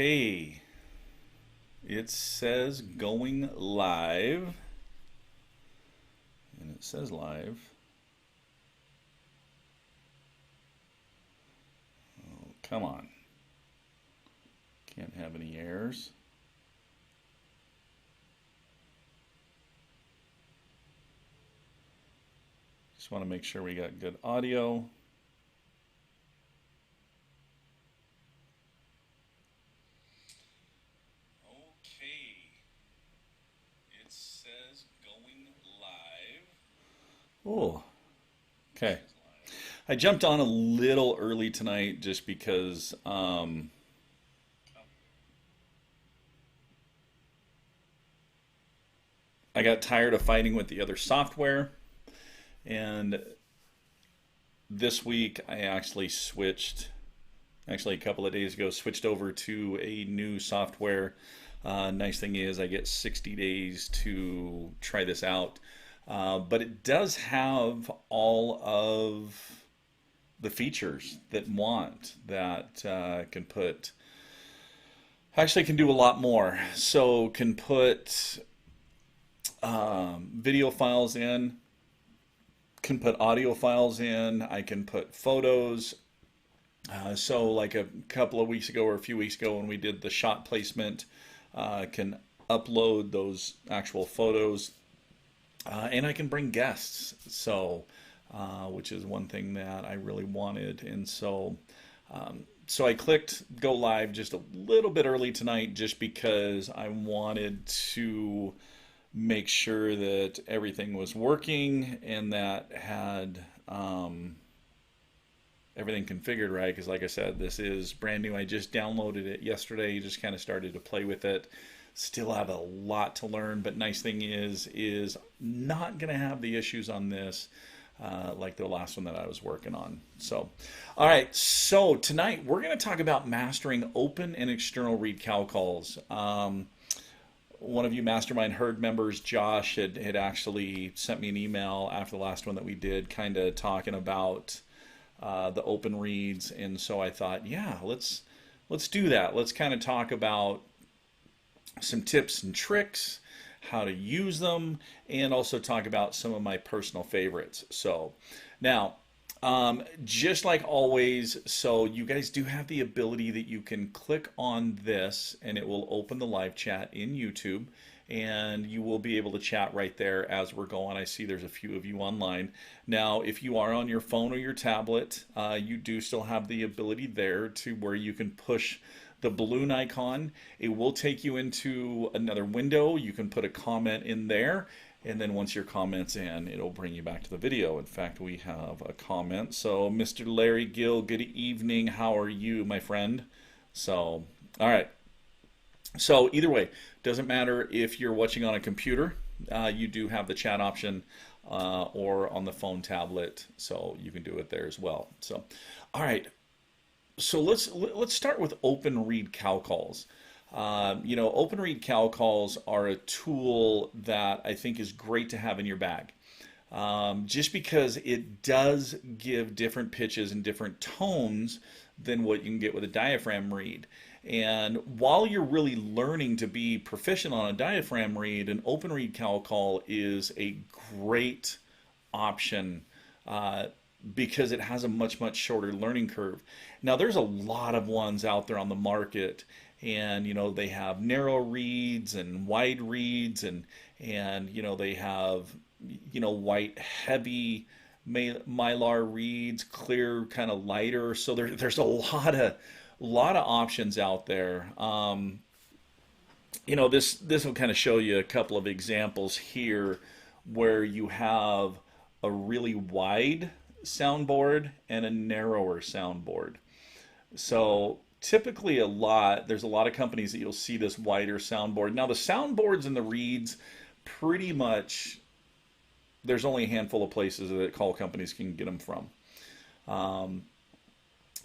Okay, it says going live, and it says live. Oh, come on. Can't have any errors. Just want to make sure we got good audio. Okay, it says going live. Oh, okay. I jumped on a little early tonight just because I got tired of fighting with the other software. And this week I actually a couple of days ago, switched over to a new software. Nice thing is I get 60 days to try this out. But it does have all of the features that can put actually can do a lot more. So can put video files in, can put audio files in, I can put photos. So like a couple of weeks ago or a few weeks ago when we did the shot placement, can upload those actual photos, and I can bring guests. So, which is one thing that I really wanted, and so I clicked go live just a little bit early tonight, just because I wanted to make sure that everything was working and that had everything configured right. Because, like I said, this is brand new. I just downloaded it yesterday, just kind of started to play with it. Still have a lot to learn, but nice thing is not going to have the issues on this like the last one that I was working on. So, all right. So tonight we're going to talk about mastering open and external read cal calls. One of you mastermind herd members, Josh, had actually sent me an email after the last one that we did, kind of talking about the open reads, and so I thought, yeah, let's do that. Let's kind of talk about some tips and tricks, how to use them, and also talk about some of my personal favorites. So now, just like always, so you guys do have the ability that you can click on this and it will open the live chat in YouTube, and you will be able to chat right there as we're going. I see there's a few of you online. Now, if you are on your phone or your tablet, you do still have the ability there to where you can push the balloon icon. It will take you into another window. You can put a comment in there, and then once your comment's in, it'll bring you back to the video. In fact, we have a comment. So, Mr. Larry Gill, good evening. How are you, my friend? So, all right. So either way, doesn't matter if you're watching on a computer, you do have the chat option, or on the phone tablet, so you can do it there as well. So, all right. So let's start with open read cal calls. Open read cal calls are a tool that I think is great to have in your bag. Just because it does give different pitches and different tones than what you can get with a diaphragm read. And while you're really learning to be proficient on a diaphragm read, an open read cal call is a great option, because it has a much shorter learning curve. Now, there's a lot of ones out there on the market, and they have narrow reads and wide reads, and they have white heavy mylar reads, clear kind of lighter. So there's a lot of options out there. This will kind of show you a couple of examples here where you have a really wide soundboard and a narrower soundboard. So typically there's a lot of companies that you'll see this wider soundboard. Now the soundboards and the reads, pretty much there's only a handful of places that call companies can get them from.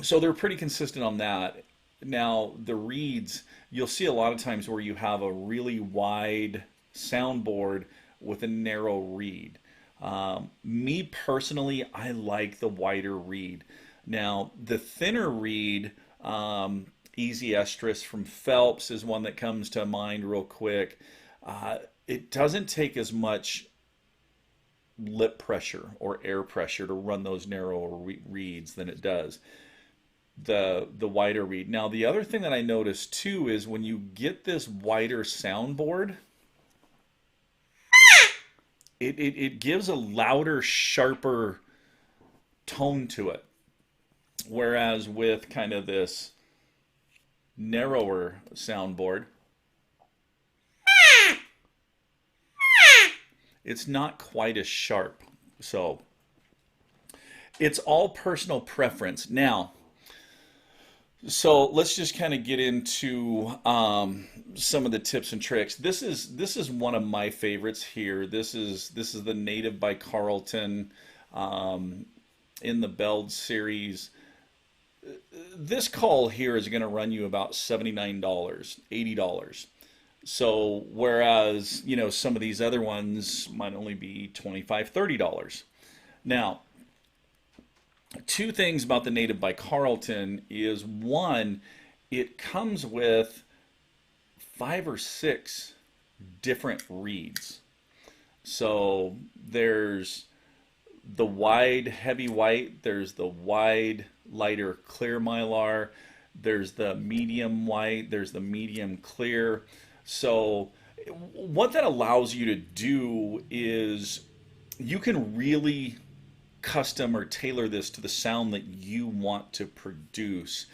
So they're pretty consistent on that. Now the reads, you'll see a lot of times where you have a really wide soundboard with a narrow read. Me personally, I like the wider read. Now the thinner read, Easy Estrus from Phelps is one that comes to mind real quick. It doesn't take as much lip pressure or air pressure to run those narrower reeds than it does the wider reed. Now, the other thing that I noticed too is when you get this wider soundboard, it gives a louder, sharper tone to it. Whereas with kind of this narrower soundboard, it's not quite as sharp. So it's all personal preference. Now, so let's just kind of get into some of the tips and tricks. This is one of my favorites here. This is the Native by Carlton in the Beld series. This call here is going to run you about $79, $80. So whereas, some of these other ones might only be $25, $30. Now, two things about the Native by Carlton is one, it comes with 5 or 6 different reeds. So there's the wide heavy white, there's the wide lighter clear mylar, there's the medium white, there's the medium clear. So what that allows you to do is you can really custom or tailor this to the sound that you want to produce.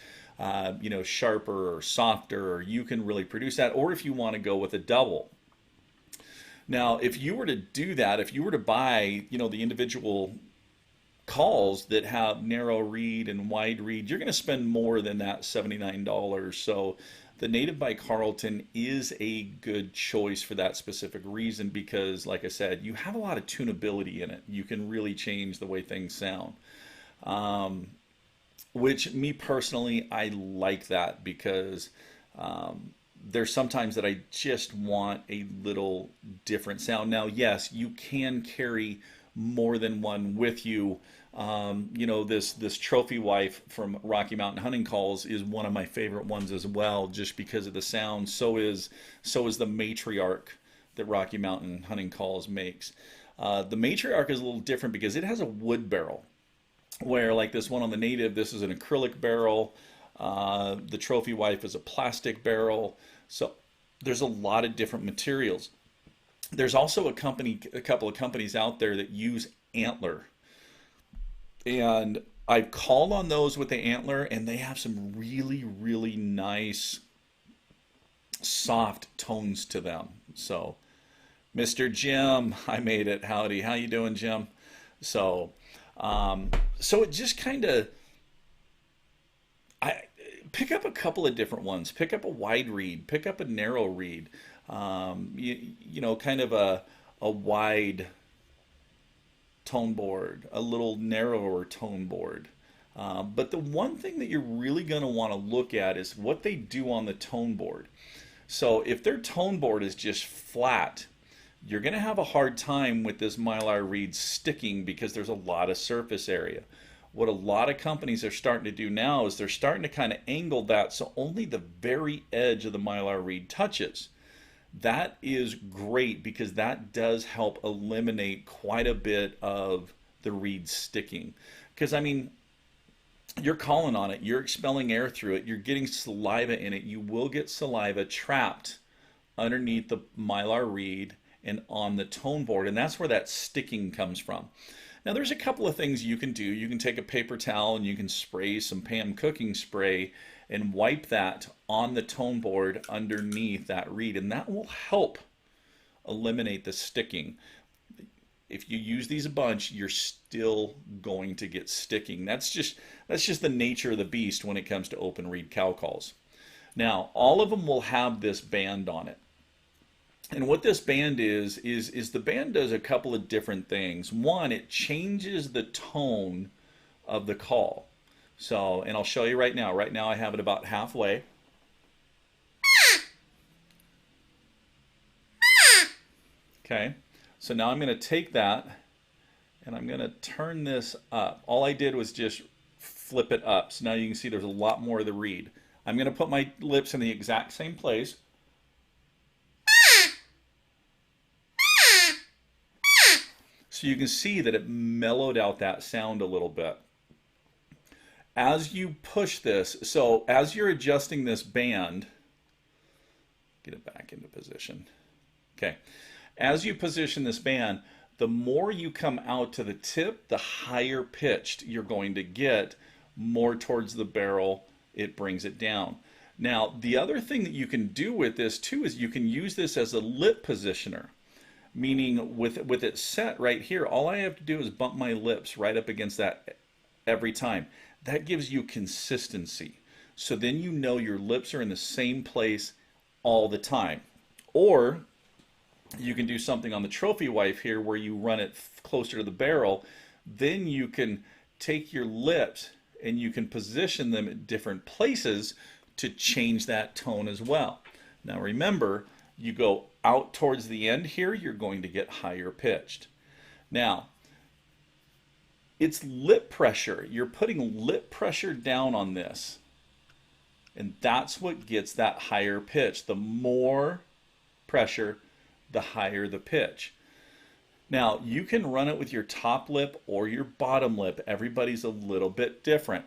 Sharper or softer, or you can really produce that, or if you want to go with a double. Now, if you were to do that, if you were to buy, the individual calls that have narrow reed and wide reed, you're going to spend more than that $79. So the Native by Carlton is a good choice for that specific reason because, like I said, you have a lot of tunability in it. You can really change the way things sound. Which, me personally, I like that because there's sometimes that I just want a little different sound. Now, yes, you can carry more than one with you. This Trophy Wife from Rocky Mountain Hunting Calls is one of my favorite ones as well, just because of the sound. So is the Matriarch that Rocky Mountain Hunting Calls makes. The Matriarch is a little different because it has a wood barrel, where like this one on the Native, this is an acrylic barrel. The Trophy Wife is a plastic barrel. So there's a lot of different materials. There's also a couple of companies out there that use antler. And I've called on those with the antler, and they have some really, really nice, soft tones to them. So, Mr. Jim, I made it. Howdy. How you doing, Jim? So it just kind of, I pick up a couple of different ones. Pick up a wide reed. Pick up a narrow reed. Kind of a wide tone board, a little narrower tone board. But the one thing that you're really going to want to look at is what they do on the tone board. So if their tone board is just flat, you're going to have a hard time with this mylar reed sticking because there's a lot of surface area. What a lot of companies are starting to do now is they're starting to kind of angle that so only the very edge of the mylar reed touches. That is great because that does help eliminate quite a bit of the reed sticking. Because, I mean, you're calling on it, you're expelling air through it, you're getting saliva in it. You will get saliva trapped underneath the mylar reed and on the tone board, and that's where that sticking comes from. Now, there's a couple of things you can do. You can take a paper towel and you can spray some Pam cooking spray and wipe that on the tone board underneath that reed, and that will help eliminate the sticking. If you use these a bunch, you're still going to get sticking. That's just the nature of the beast when it comes to open reed cow calls. Now, all of them will have this band on it. And what this band is the band does a couple of different things. One, it changes the tone of the call. So, and I'll show you right now. Right now I have it about halfway. Okay, so now I'm going to take that and I'm going to turn this up. All I did was just flip it up. So now you can see there's a lot more of the reed. I'm going to put my lips in the exact same place. So you can see that it mellowed out that sound a little bit. As you push this, so as you're adjusting this band, get it back into position. Okay. As you position this band, the more you come out to the tip, the higher pitched you're going to get, more towards the barrel, it brings it down. Now, the other thing that you can do with this too is you can use this as a lip positioner, meaning with it set right here, all I have to do is bump my lips right up against that every time. That gives you consistency. So then you know your lips are in the same place all the time. Or you can do something on the trophy wife here where you run it closer to the barrel. Then you can take your lips and you can position them at different places to change that tone as well. Now remember, you go out towards the end here, you're going to get higher pitched. Now, it's lip pressure. You're putting lip pressure down on this. And that's what gets that higher pitch. The more pressure, the higher the pitch. Now, you can run it with your top lip or your bottom lip. Everybody's a little bit different.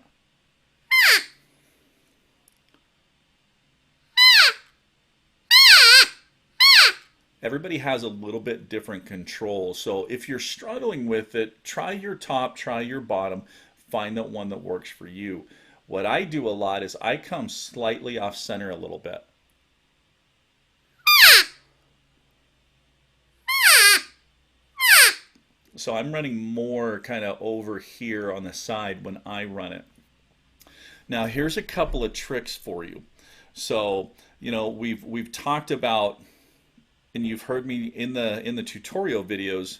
Everybody has a little bit different control. So if you're struggling with it, try your top, try your bottom, find that one that works for you. What I do a lot is I come slightly off center a little bit. So I'm running more kind of over here on the side when I run it. Now here's a couple of tricks for you. So, you know, we've talked about, and you've heard me in the tutorial videos,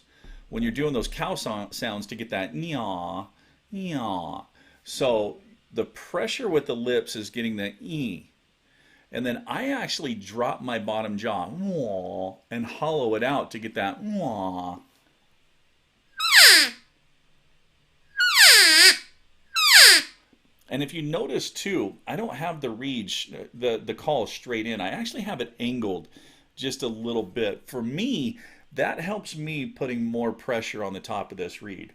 when you're doing those cow sounds to get that yaw, yaw. So the pressure with the lips is getting the E. And then I actually drop my bottom jaw wah, and hollow it out to get that wah. And if you notice too, I don't have the reed, the call straight in. I actually have it angled just a little bit. For me, that helps me putting more pressure on the top of this reed.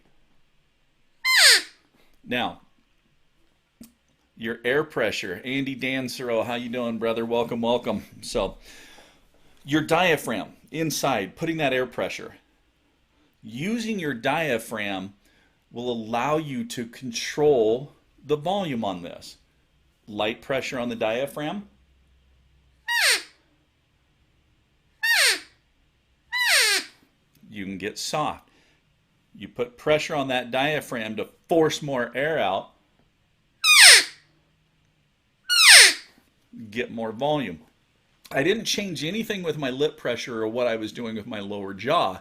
Now, your air pressure. Andy Dansero, how you doing, brother? Welcome, welcome. So, your diaphragm inside, putting that air pressure. Using your diaphragm will allow you to control the volume on this. Light pressure on the diaphragm. You can get soft. You put pressure on that diaphragm to force more air out. Get more volume. I didn't change anything with my lip pressure or what I was doing with my lower jaw.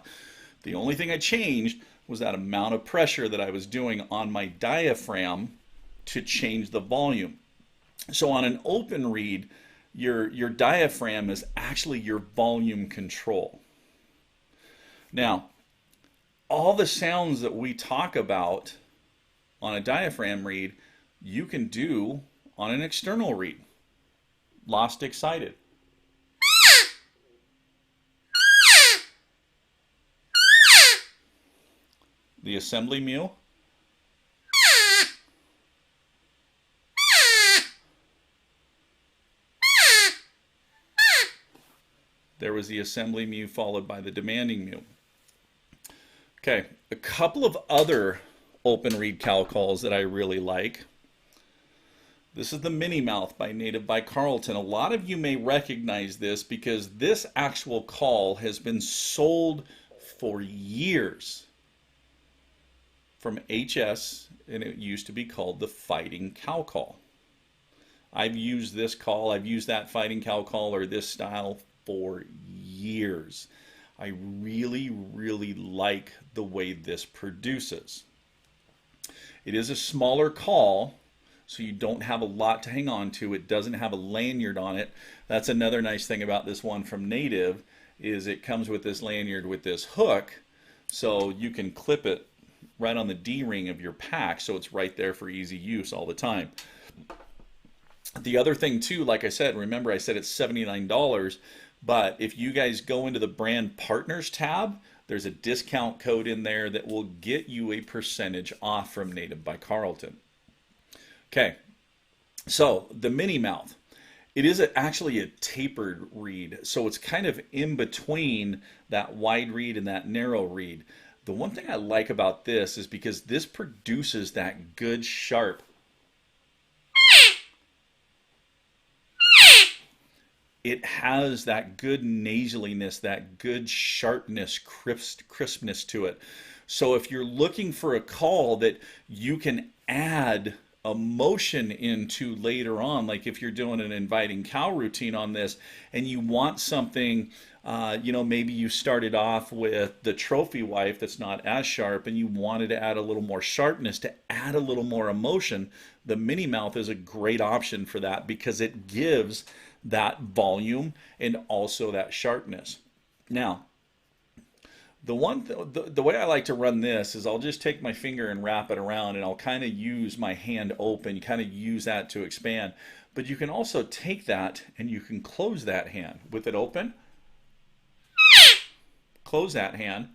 The only thing I changed was that amount of pressure that I was doing on my diaphragm to change the volume. So on an open reed, your diaphragm is actually your volume control. Now, all the sounds that we talk about on a diaphragm reed, you can do on an external reed. Lost excited. The assembly mule. There was the assembly mew followed by the demanding mew. Okay, a couple of other open reed cow calls that I really like. This is the Mini Mouth by Native by Carlton. A lot of you may recognize this because this actual call has been sold for years from HS, and it used to be called the Fighting Cow Call. I've used this call, I've used that Fighting Cow Call or this style for years. I really, really like the way this produces. It is a smaller call, so you don't have a lot to hang on to. It doesn't have a lanyard on it. That's another nice thing about this one from Native, is it comes with this lanyard with this hook, so you can clip it right on the D-ring of your pack, so it's right there for easy use all the time. The other thing too, like I said, remember I said it's $79, but if you guys go into the brand partners tab, there's a discount code in there that will get you a percentage off from Native by Carlton. Okay, so the mini mouth. It is actually a tapered reed, so it's kind of in between that wide reed and that narrow reed. The one thing I like about this is because this produces that good sharp. It has that good nasaliness, that good sharpness, crispness to it. So if you're looking for a call that you can add emotion into later on, like if you're doing an inviting cow routine on this and you want something, maybe you started off with the trophy wife that's not as sharp and you wanted to add a little more sharpness to add a little more emotion, the mini mouth is a great option for that because it gives that volume and also that sharpness. Now, the way I like to run this is I'll just take my finger and wrap it around and I'll kind of use my hand open, kind of use that to expand. But you can also take that and you can close that hand with it open. Close that hand.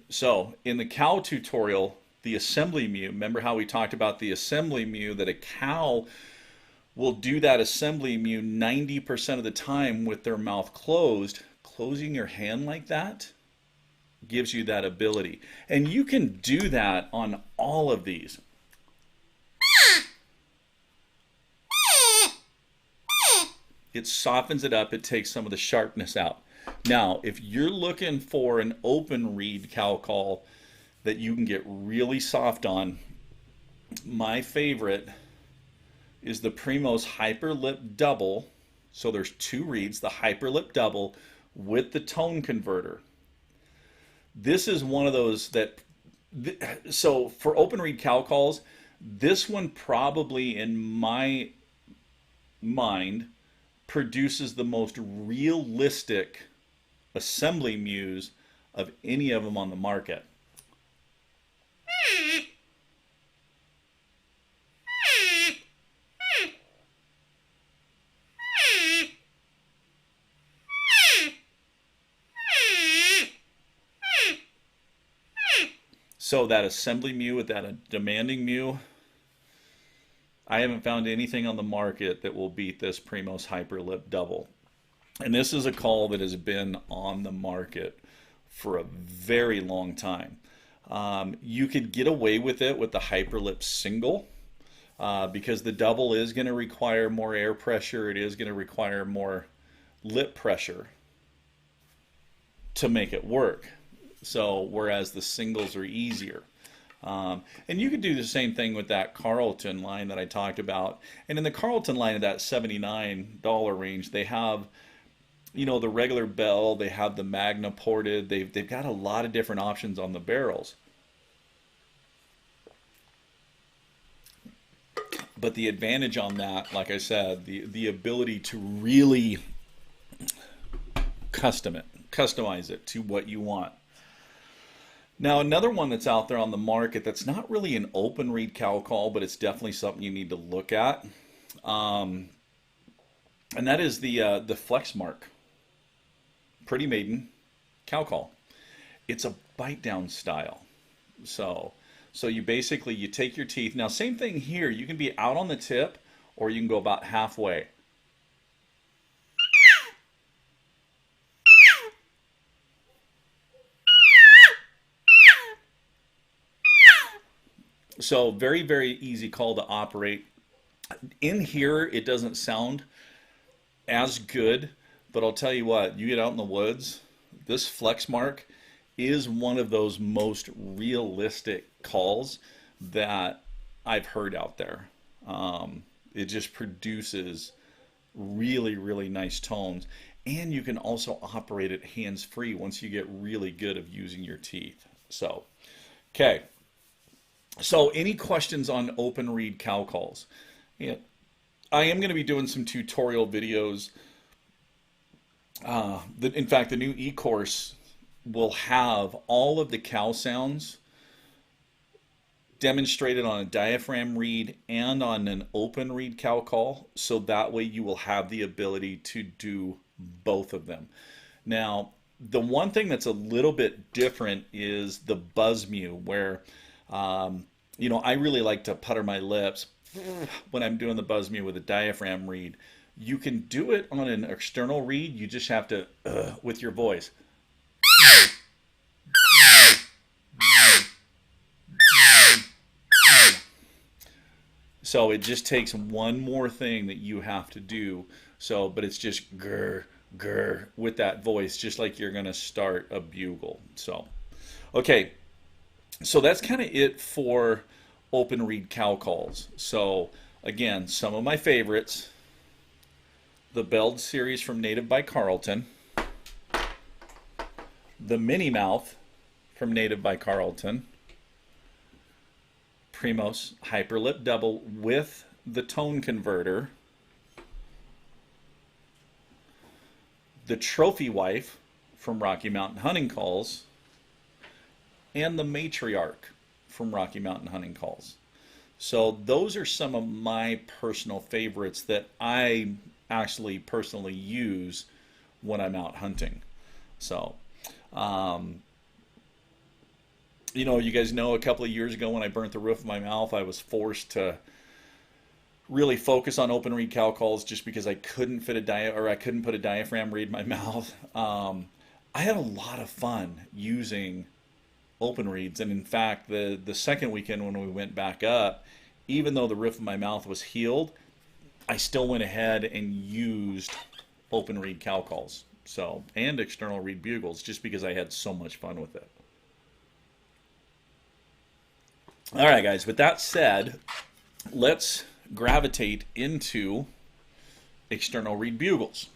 So in the cow tutorial, the assembly mew, remember how we talked about the assembly mew, that a cow will do that assembly mew 90% of the time with their mouth closed. Closing your hand like that gives you that ability. And you can do that on all of these. It softens it up, it takes some of the sharpness out. Now, if you're looking for an open reed cow call that you can get really soft on, my favorite is the Primos Hyperlip Double. So there's two reeds, the Hyperlip Double with the tone converter. This is one of those that, so for open reed cow calls, this one probably in my mind produces the most realistic assembly mews of any of them on the market. So that assembly mew with that demanding mew, I haven't found anything on the market that will beat this Primos Hyperlip Double. And this is a call that has been on the market for a very long time. You could get away with it with the Hyperlip Single because the double is going to require more air pressure. It is going to require more lip pressure to make it work. So whereas the singles are easier. And you could do the same thing with that Carlton line that I talked about. And in the Carlton line of that $79 range, they have, the regular bell, they have the Magna ported, they've got a lot of different options on the barrels. But the advantage on that, like I said, the ability to really customize it to what you want. Now, another one that's out there on the market that's not really an open reed cow call, but it's definitely something you need to look at. And that is the Flexmark Pretty Maiden cow call. It's a bite down style. So you basically, you take your teeth. Now, same thing here. You can be out on the tip or you can go about halfway. So very, very easy call to operate. In here, it doesn't sound as good, but I'll tell you what, you get out in the woods, this Flexmark is one of those most realistic calls that I've heard out there. It just produces really, really nice tones. And you can also operate it hands-free once you get really good of using your teeth. So, okay. So any questions on open reed cow calls? Yeah, I am going to be doing some tutorial videos. In fact, the new e-course will have all of the cow sounds demonstrated on a diaphragm reed and on an open reed cow call, so that way you will have the ability to do both of them. Now, the one thing that's a little bit different is the buzz mew, where I really like to putter my lips when I'm doing the buzz mew with a diaphragm reed. You can do it on an external reed. You just have to with your voice. So it just takes one more thing that you have to do. So, but it's just grr, grr with that voice, just like you're going to start a bugle. So, okay. So that's kind of it for open reed cow calls. So, again, some of my favorites: the Belled series from Native by Carlton, the Mini Mouth from Native by Carlton, Primos Hyperlip Double with the tone converter, the Trophy Wife from Rocky Mountain Hunting Calls, and the Matriarch from Rocky Mountain Hunting Calls. So those are some of my personal favorites that I actually personally use when I'm out hunting. So, you guys know a couple of years ago when I burnt the roof of my mouth, I was forced to really focus on open reed cow calls just because I couldn't fit I couldn't put a diaphragm reed in my mouth. I had a lot of fun using open reeds, and in fact, the second weekend when we went back up, even though the roof of my mouth was healed, I still went ahead and used open reed cow calls, so, and external reed bugles, just because I had so much fun with it. All right, guys, with that said, let's gravitate into external reed bugles.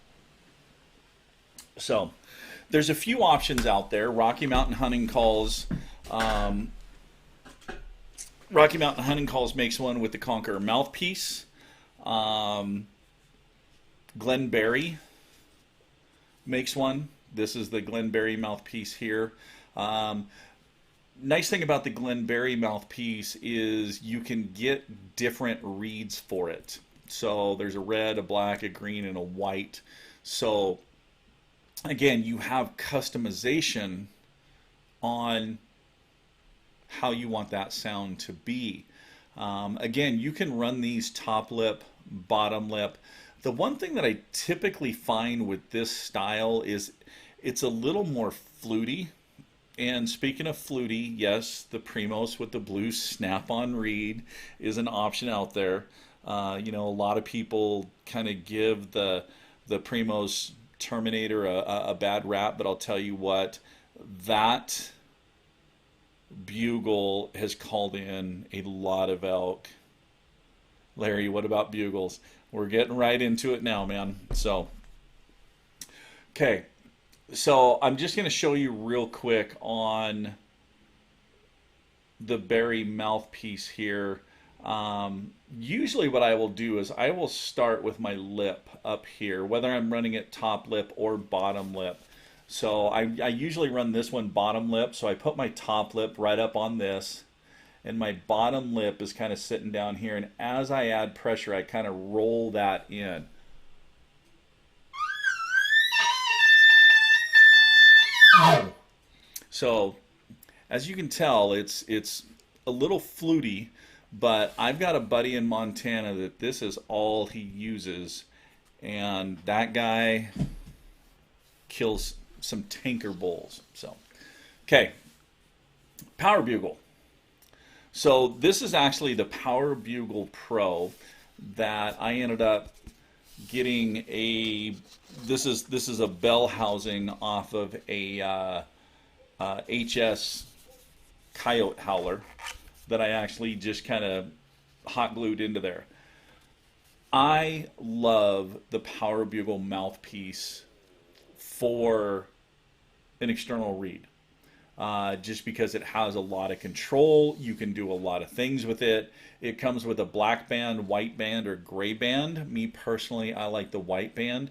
So, there's a few options out there. Rocky Mountain Hunting Calls makes one with the Conqueror mouthpiece. Glen Berry makes one. This is the Glen Berry mouthpiece here. Nice thing about the Glen Berry mouthpiece is you can get different reeds for it. So there's a red, a black, a green, and a white. So again, you have customization on how you want that sound to be. Again, you can run these top lip, bottom lip. The one thing that I typically find with this style is it's a little more fluty. And speaking of fluty, yes, the Primos with the blue snap-on reed is an option out there. A lot of people kind of give the Primos Terminator a bad rap, but I'll tell you what, that bugle has called in a lot of elk. Larry, what about bugles? We're getting right into it now, man. So, okay. So I'm just going to show you real quick on the Berry mouthpiece here. Usually what I will do is I will start with my lip up here, whether I'm running it top lip or bottom lip. So I usually run this one bottom lip, so I put my top lip right up on this, and my bottom lip is kind of sitting down here, and as I add pressure, I kind of roll that in. So, as you can tell, it's a little fluty, but I've got a buddy in Montana that this is all he uses, and that guy kills some tanker bulls. So, okay, Power Bugle. So this is actually the Power Bugle Pro that I ended up getting this is a bell housing off of a HS Coyote Howler that I actually just kind of hot glued into there. I love the Power Bugle mouthpiece for an external reed. Just because it has a lot of control. You can do a lot of things with it. It comes with a black band, white band, or gray band. Me personally, I like the white band.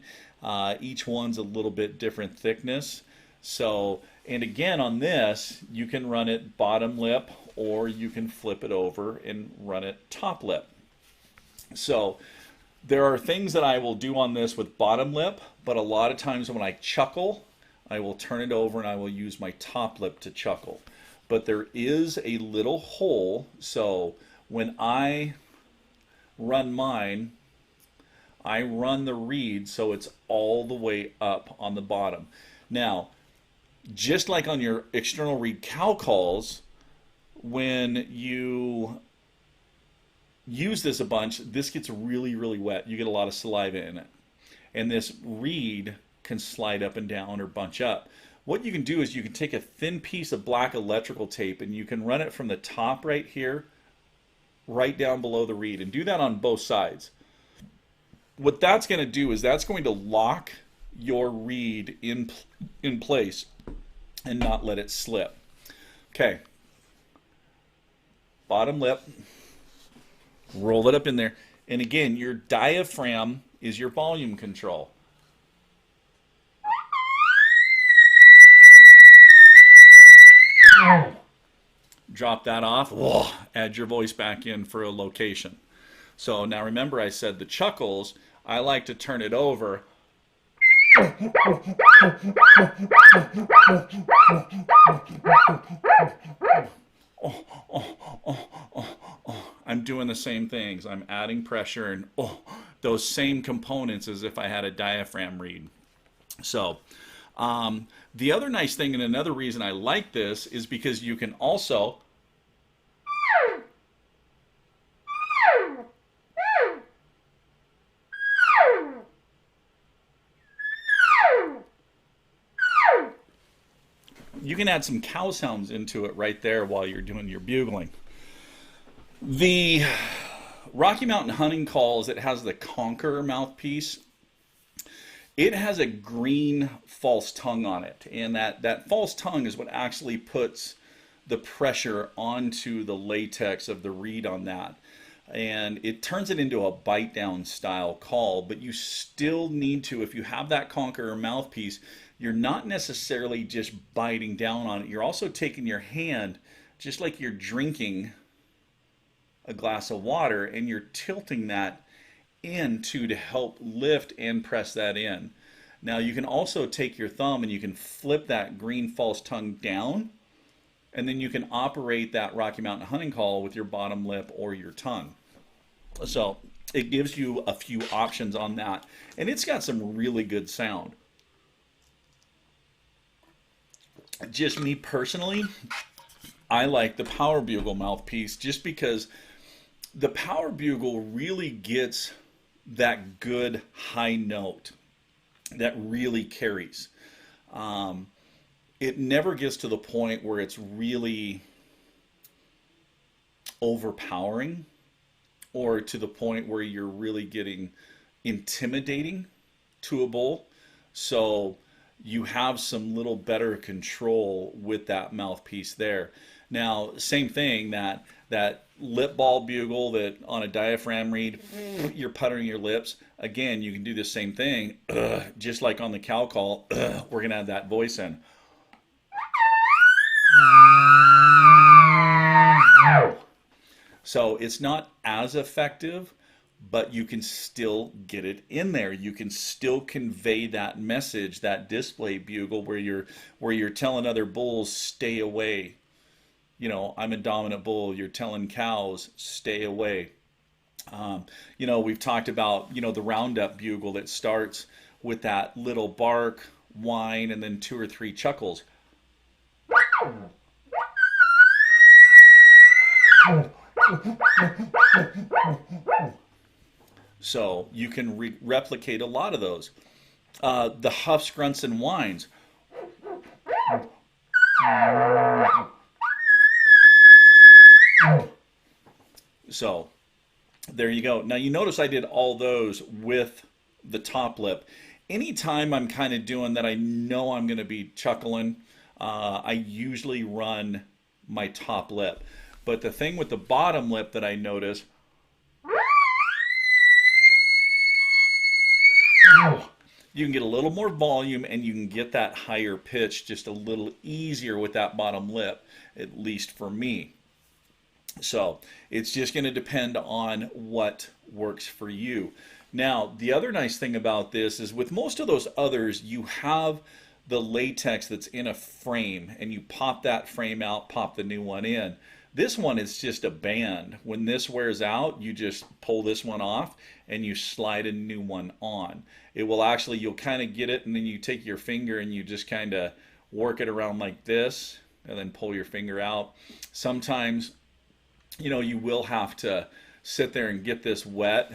Each one's a little bit different thickness. So, and again on this, you can run it bottom lip or you can flip it over and run it top lip. So there are things that I will do on this with bottom lip, but a lot of times when I chuckle, I will turn it over and I will use my top lip to chuckle. But there is a little hole, so when I run mine, I run the reed so it's all the way up on the bottom. Now, just like on your external reed cow calls, when you use this a bunch, this gets really, really wet. You get a lot of saliva in it. And this reed can slide up and down or bunch up. What you can do is you can take a thin piece of black electrical tape and you can run it from the top right here, right down below the reed, and do that on both sides. What that's going to do is that's going to lock your reed in place and not let it slip. Okay. Bottom lip. Roll it up in there. And again, your diaphragm is your volume control. Drop that off. Whoa, add your voice back in for a location. So now remember I said the chuckles, I like to turn it over. I'm doing the same things. I'm adding pressure and those same components as if I had a diaphragm reed. So the other nice thing and another reason I like this is because you can also add some cow sounds into it right there while you're doing your bugling. The Rocky Mountain hunting calls, it has the Conqueror mouthpiece. It has a green false tongue on it, and that false tongue is what actually puts the pressure onto the latex of the reed on that. And it turns it into a bite down style call, but you still need to, if you have that Conqueror mouthpiece, you're not necessarily just biting down on it. You're also taking your hand, just like you're drinking a glass of water, and you're tilting that into to help lift and press that in. Now you can also take your thumb and you can flip that green false tongue down, and then you can operate that Rocky Mountain hunting call with your bottom lip or your tongue. So it gives you a few options on that, and it's got some really good sound. Just me personally, I like the Power Bugle mouthpiece just because the Power Bugle really gets that good high note that really carries. It never gets to the point where it's really overpowering or to the point where you're really getting intimidating to a bull. So you have some little better control with that mouthpiece there. Now, same thing, that lip ball bugle that on a diaphragm reed, you're puttering your lips. Again, you can do the same thing, just like on the cow call. We're going to add that voice in. So it's not as effective, but you can still get it in there. You can still convey that message, that display bugle where you're telling other bulls, stay away. You know, I'm a dominant bull. You're telling cows, stay away. You know, we've talked about, you know, the roundup bugle that starts with that little bark, whine, and then 2 or 3 chuckles. So you can replicate a lot of those. The huffs, grunts, and whines. So there you go. Now you notice I did all those with the top lip. Anytime I'm kind of doing that, I know I'm going to be chuckling, I usually run my top lip. But the thing with the bottom lip that I notice, you can get a little more volume and you can get that higher pitch just a little easier with that bottom lip, at least for me. So it's just going to depend on what works for you. Now, the other nice thing about this is with most of those others, you have the latex that's in a frame and you pop that frame out, pop the new one in. This one is just a band. When this wears out, you just pull this one off and you slide a new one on. It will actually, you'll kind of get it and then you take your finger and you just kind of work it around like this and then pull your finger out. Sometimes, you know, you will have to sit there and get this wet.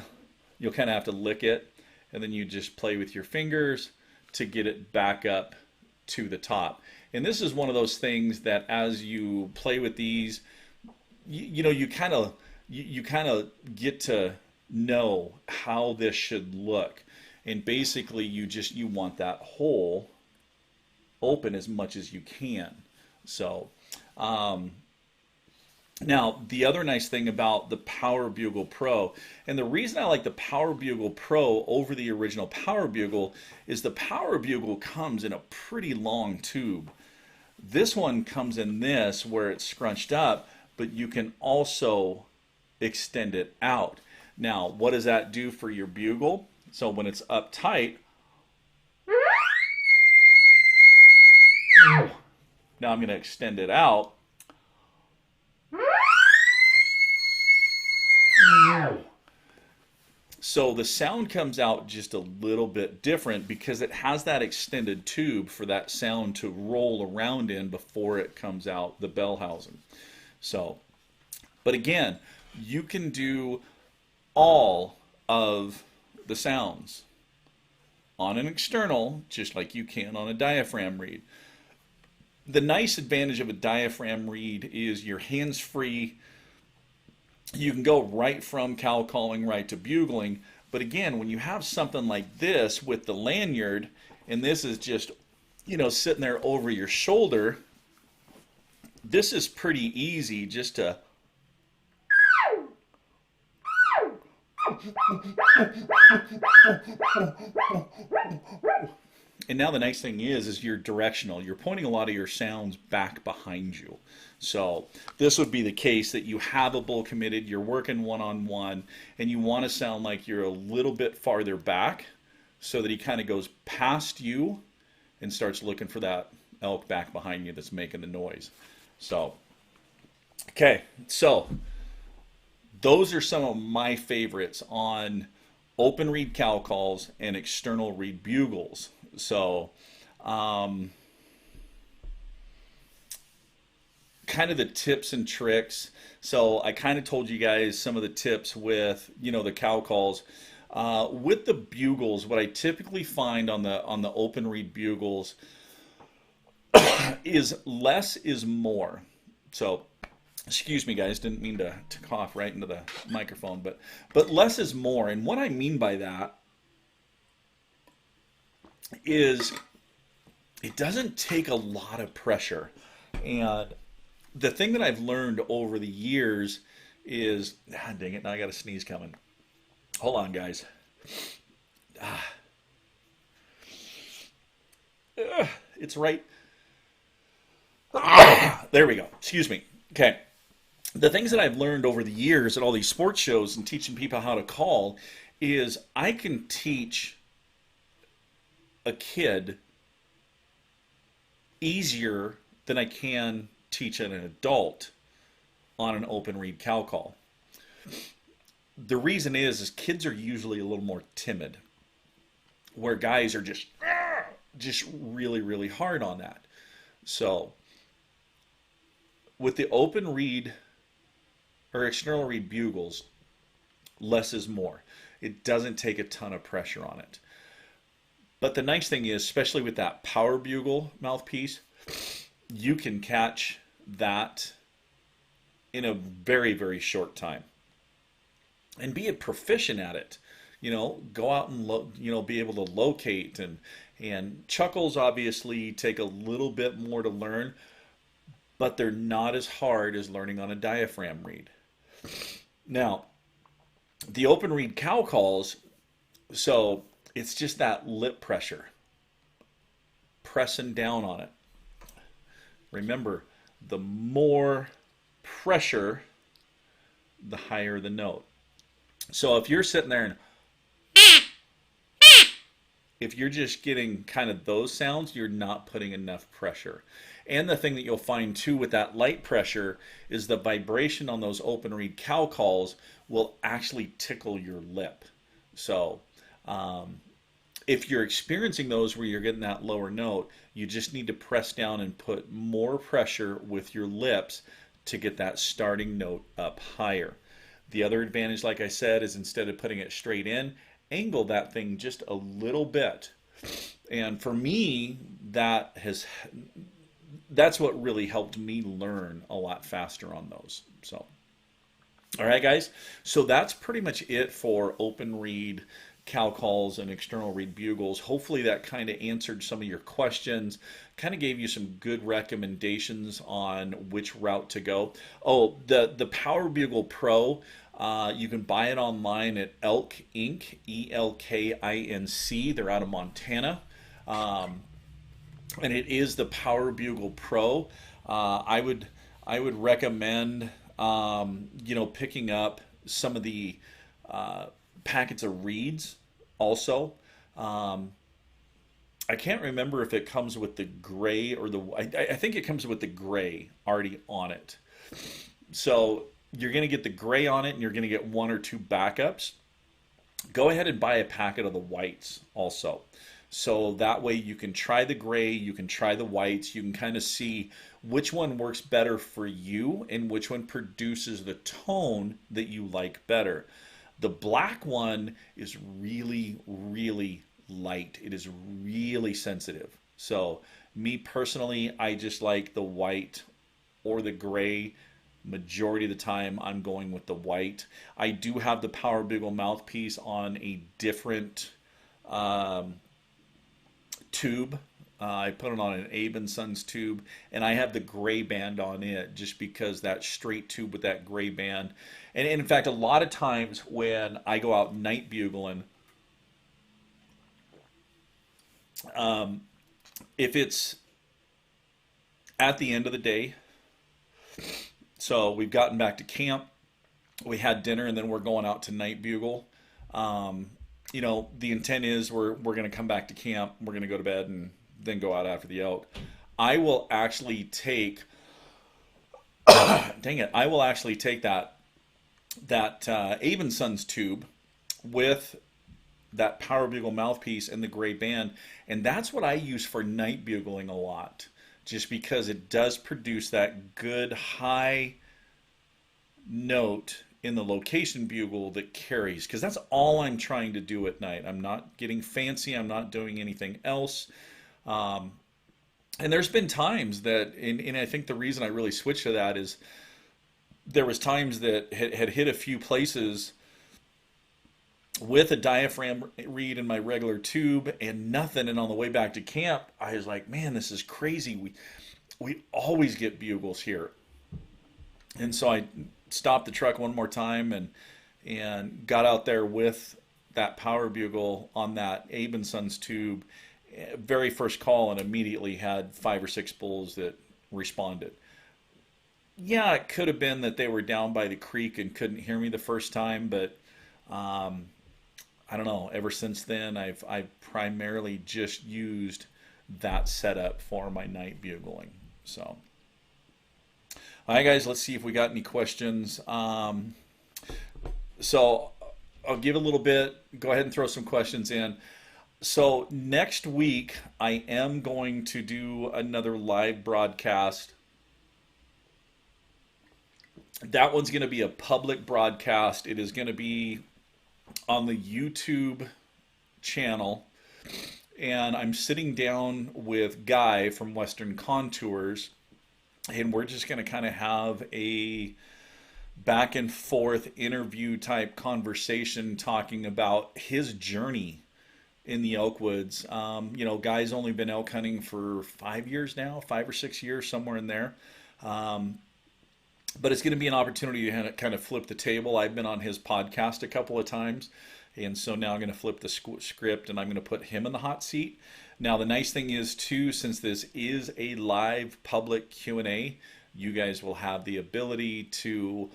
You'll kind of have to lick it and then you just play with your fingers to get it back up to the top. And this is one of those things that as you play with these, you know, you kind of get to know how this should look. And basically you want that hole open as much as you can. So now, the other nice thing about the Power Bugle Pro, and the reason I like the Power Bugle Pro over the original Power Bugle, is the Power Bugle comes in a pretty long tube. This one comes in this where it's scrunched up, but you can also extend it out. Now, what does that do for your bugle? So when it's up tight, now I'm going to extend it out. So the sound comes out just a little bit different because it has that extended tube for that sound to roll around in before it comes out the bell housing. So, but again, you can do all of the sounds on an external just like you can on a diaphragm reed. The nice advantage of a diaphragm reed is you're hands-free. You can go right from cow calling right to bugling. But again, when you have something like this with the lanyard, and this is just, you know, sitting there over your shoulder, this is pretty easy just to and now the nice thing is you're directional. You're pointing a lot of your sounds back behind you. So this would be the case that you have a bull committed, you're working one-on-one, and you want to sound like you're a little bit farther back so that he kind of goes past you and starts looking for that elk back behind you that's making the noise. So, okay, so those are some of my favorites on open reed cow calls and external reed bugles. So, kind of the tips and tricks. So I kind of told you guys some of the tips with, you know, the cow calls. With the bugles, what I typically find on the open reed bugles is less is more. So, excuse me, guys, didn't mean to cough right into the microphone, but less is more. And what I mean by that is it doesn't take a lot of pressure. And the thing that I've learned over the years is, dang it, now I got a sneeze coming. Hold on, guys. It's right. There we go. Excuse me. Okay. The things that I've learned over the years at all these sports shows and teaching people how to call is I can teach a kid easier than I can teach an adult on an open reed cow call. The reason is kids are usually a little more timid, where guys are just really, really hard on that. So with the open reed or external reed bugles, less is more. It doesn't take a ton of pressure on it. But the nice thing is, especially with that power bugle mouthpiece, you can catch that in a very, very short time and be a proficient at it. You know, go out and be able to locate, and chuckles obviously take a little bit more to learn, but they're not as hard as learning on a diaphragm reed. Now, the open reed cow calls, so It's just that lip pressure, pressing down on it. Remember, the more pressure, the higher the note. So if you're sitting there and if you're just getting kind of those sounds, you're not putting enough pressure. And the thing that you'll find too with that light pressure is the vibration on those open reed cow calls will actually tickle your lip. So um, if you're experiencing those where you're getting that lower note, you just need to press down and put more pressure with your lips to get that starting note up higher. The other advantage, like I said, is instead of putting it straight in, angle that thing just a little bit. And for me, that's what really helped me learn a lot faster on those. So, all right, guys. So that's pretty much it for open reed cow calls and external reed bugles. Hopefully that kind of answered some of your questions, kind of gave you some good recommendations on which route to go. Oh, the Power Bugle Pro, you can buy it online at Elk Inc., ELKINC. They're out of Montana. Um, and it is the Power Bugle Pro. I would recommend picking up some of the packets of reeds also. Um, I can't remember if it comes with the gray or the I think it comes with the gray already on it. So you're going to get the gray on it and you're going to get one or two backups. Go ahead and buy a packet of the whites also. So that way you can try the gray, you can try the whites, you can kind of see which one works better for you and which one produces the tone that you like better. The black one is really, really light. It is really sensitive. So me personally, I just like the white or the gray. Majority of the time, I'm going with the white. I do have the Power Bugle mouthpiece on a different um, tube. I put it on an Abe and Sons tube, and I have the gray band on it just because that straight tube with that gray band. And in fact, a lot of times when I go out night bugling, um, if it's at the end of the day, so we've gotten back to camp, we had dinner, and then we're going out to night bugle. Um, the intent is we're going to come back to camp, we're going to go to bed, and then go out after the elk. I will actually take, dang it, I will actually take that Abe and Sons tube with that Power Bugle mouthpiece and the gray band, and that's what I use for night bugling a lot, just because it does produce that good high note in the location bugle that carries, because that's all I'm trying to do at night. I'm not getting fancy, I'm not doing anything else. Um, and there's been times that, and I think the reason I really switched to that is there was times that had hit a few places with a diaphragm reed in my regular tube and nothing. And on the way back to camp, I was like, man, this is crazy. We always get bugles here. And so I stopped the truck one more time and got out there with that Power Bugle on that Abe and Sons tube. Very first call, and immediately had 5 or 6 bulls that responded. Yeah, it could have been that they were down by the creek and couldn't hear me the first time, but um, I don't know. Ever since then, I've primarily just used that setup for my night bugling. So, all right, guys, let's see if we got any questions. So I'll give a little bit. Go ahead and throw some questions in. So next week, I am going to do another live broadcast. That one's going to be a public broadcast. It is going to be on the YouTube channel. And I'm sitting down with Guy from Western Contours. And we're just going to kind of have a back and forth interview type conversation talking about his journey in the elk woods. Guy's only been elk hunting for 5 years now, 5 or 6 years, somewhere in there. But it's going to be an opportunity to kind of flip the table. I've been on his podcast a couple of times, And so now I'm going to flip the script and I'm going to put him in the hot seat. Now the nice thing is too, since this is a live public Q&A, you guys will have the ability to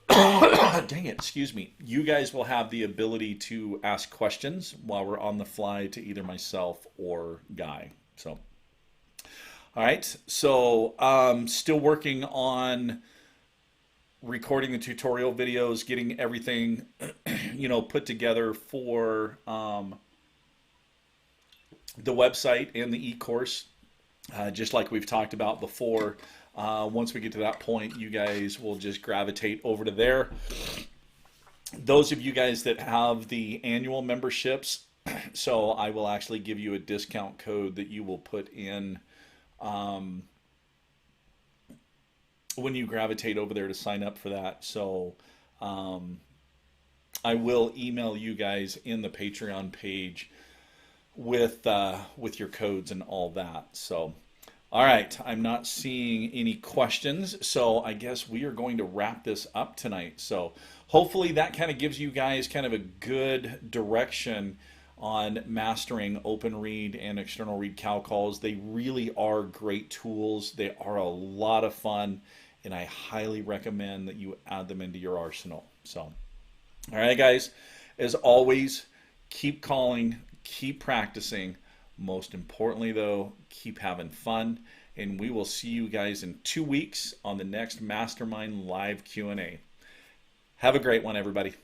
dang it, excuse me. You guys will have the ability to ask questions while we're on the fly to either myself or Guy. So, all right. So, still working on recording the tutorial videos, getting everything, put together for the website and the e-course. Just like we've talked about before, once we get to that point, you guys will just gravitate over to there. Those of you guys that have the annual memberships, so I will actually give you a discount code that you will put in when you gravitate over there to sign up for that. So I will email you guys in the Patreon page with your codes and all that. So, all right, I'm not seeing any questions, so I guess we are going to wrap this up tonight. So hopefully that kind of gives you guys kind of a good direction on mastering open read and external read cow calls. They really are great tools. They are a lot of fun, and I highly recommend that you add them into your arsenal. So, all right, guys, as always, keep calling, keep practicing. Most importantly, though, keep having fun, and we will see you guys in 2 weeks on the next Mastermind Live Q&A. Have a great one, everybody.